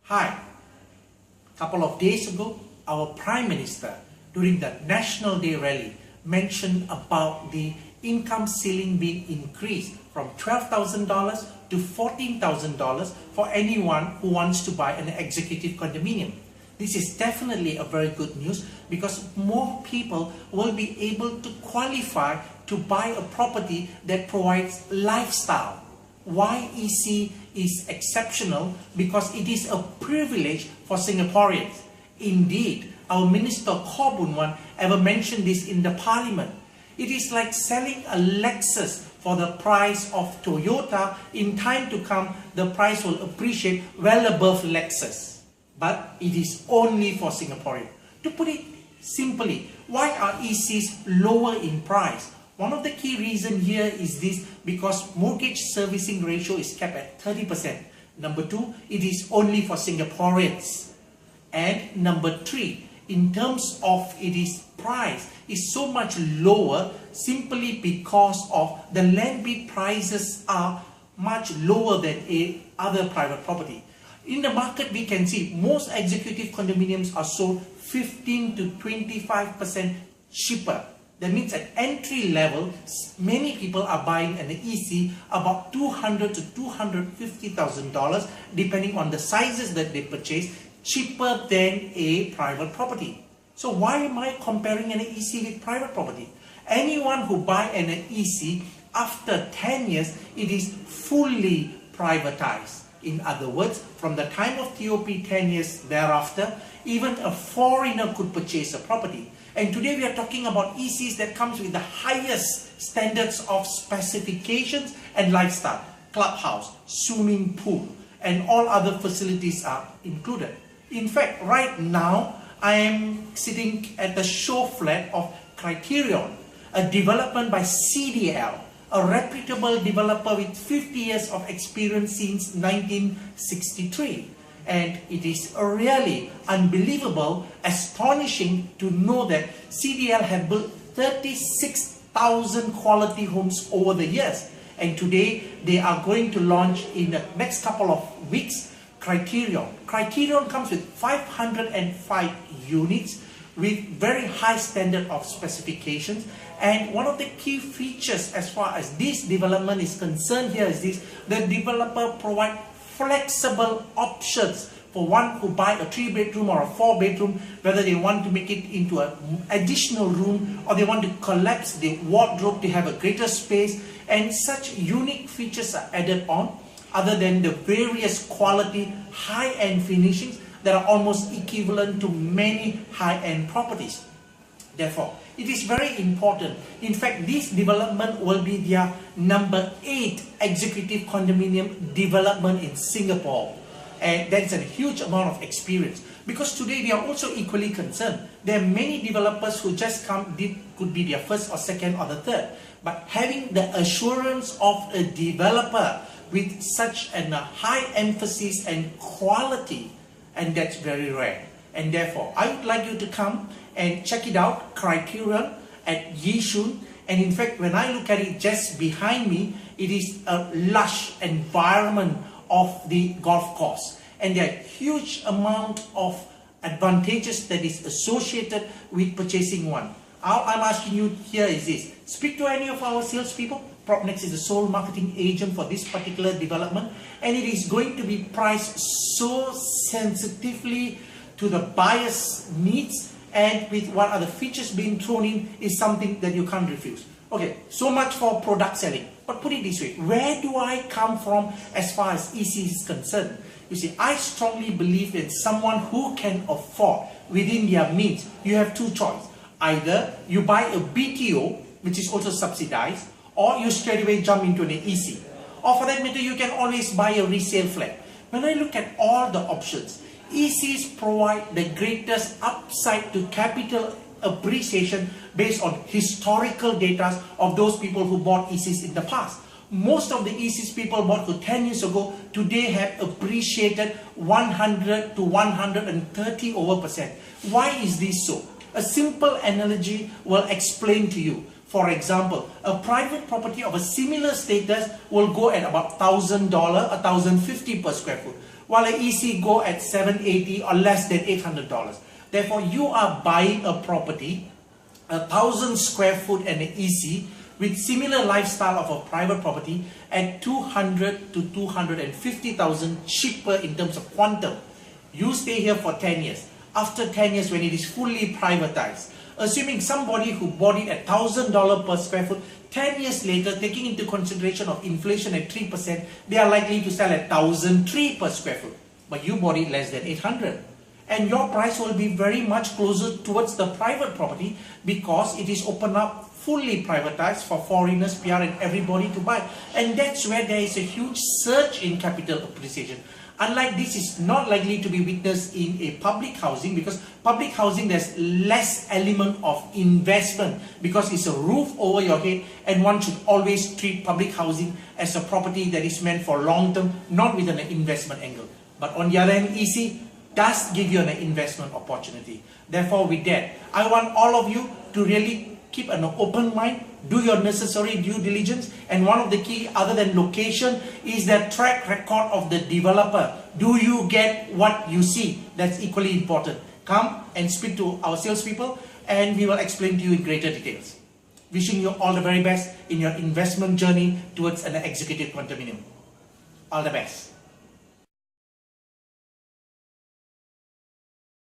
Hi, a couple of days ago, our Prime Minister, during the National Day rally, mentioned about the income ceiling being increased from $12,000 to $14,000 for anyone who wants to buy an executive condominium. This is definitely a very good news because more people will be able to qualify to buy a property that provides lifestyle. Why EC is exceptional? Because it is a privilege for Singaporeans. Indeed, our Minister Khaw Boon Wan ever mentioned this in the Parliament. It is like selling a Lexus for the price of Toyota. In time to come, the price will appreciate well above Lexus. But it is only for Singaporeans. To put it simply, why are ECs lower in price? One of the key reasons here is this, because mortgage servicing ratio is kept at 30%. Number two, it is only for Singaporeans. And number three, in terms of its price, is so much lower simply because of the land bid prices are much lower than other private property. In the market, we can see most executive condominiums are sold 15 to 25% cheaper. That means at entry level, many people are buying an EC about $200,000 to $250,000, depending on the sizes that they purchase, cheaper than a private property. So why am I comparing an EC with private property? Anyone who buy an EC, after 10 years, it is fully privatized. In other words, from the time of TOP 10 years thereafter, even a foreigner could purchase a property. And today we are talking about ECs that comes with the highest standards of specifications and lifestyle. Clubhouse, swimming pool, and all other facilities are included. In fact, right now, I am sitting at the show flat of Criterion, a development by CDL, a reputable developer with 50 years of experience since 1963. And it is really unbelievable, astonishing to know that CDL have built 36,000 quality homes over the years. And today they are going to launch in the next couple of weeks Criterion. Criterion comes with 505 units with very high standard of specifications. And one of the key features as far as this development is concerned here is this: the developer provides flexible options for one who buy a 3-bedroom or a 4-bedroom, whether they want to make it into an additional room or they want to collapse the wardrobe to have a greater space, and such unique features are added on, other than the various quality high-end finishings that are almost equivalent to many high-end properties. Therefore, it is very important. In fact, this development will be their number 8 executive condominium development in Singapore. And that's a huge amount of experience. Because today we are also equally concerned. There are many developers who just could be their first or second or the third. But having the assurance of a developer with such a high emphasis and quality, and that's very rare. And therefore, I would like you to come and check it out, Criterion at Yishun. And in fact, when I look at it just behind me, it is a lush environment of the golf course. And there are huge amount of advantages that is associated with purchasing one. All I'm asking you here is this: speak to any of our salespeople. Propnex is the sole marketing agent for this particular development, and it is going to be priced so sensitively to the buyer's needs, and with what are the features being thrown in is something that you can't refuse. Okay, so much for product selling. But put it this way, where do I come from as far as EC is concerned? You see, I strongly believe that someone who can afford within their means, you have two choices. Either you buy a BTO, which is also subsidized, or you straight away jump into an EC. Or for that matter, you can always buy a resale flat. When I look at all the options, ECs provide the greatest upside to capital appreciation based on historical data of those people who bought ECs in the past. Most of the ECs people bought 10 years ago, today have appreciated 100 to 130%. Why is this so? A simple analogy will explain to you. For example, a private property of a similar status will go at about $1,000, $1,050 per square foot. while an EC go at $780 or less than $800. Therefore, you are buying a property, 1,000 square foot and an EC with similar lifestyle of a private property at 200 to 250,000 cheaper in terms of quantum. You stay here for 10 years. After 10 years, when it is fully privatized, assuming somebody who bought it at $1,000 per square foot, 10 years later, taking into consideration of inflation at 3%, they are likely to sell at $1,003 per square foot. But you bought it less than 800. And your price will be very much closer towards the private property because it is opened up, fully privatized for foreigners, PR and everybody to buy. And that's where there is a huge surge in capital appreciation. Unlike this is not likely to be witnessed in a public housing, because public housing there's less element of investment because it's a roof over your head, and one should always treat public housing as a property that is meant for long term, not with an investment angle. But on the other hand, EC does give you an investment opportunity. Therefore, with that, I want all of you to really keep an open mind, do your necessary due diligence, and one of the key other than location is the track record of the developer. Do you get what you see? That's equally important. Come and speak to our salespeople and we will explain to you in greater details. Wishing you all the very best in your investment journey towards an executive condominium. All the best.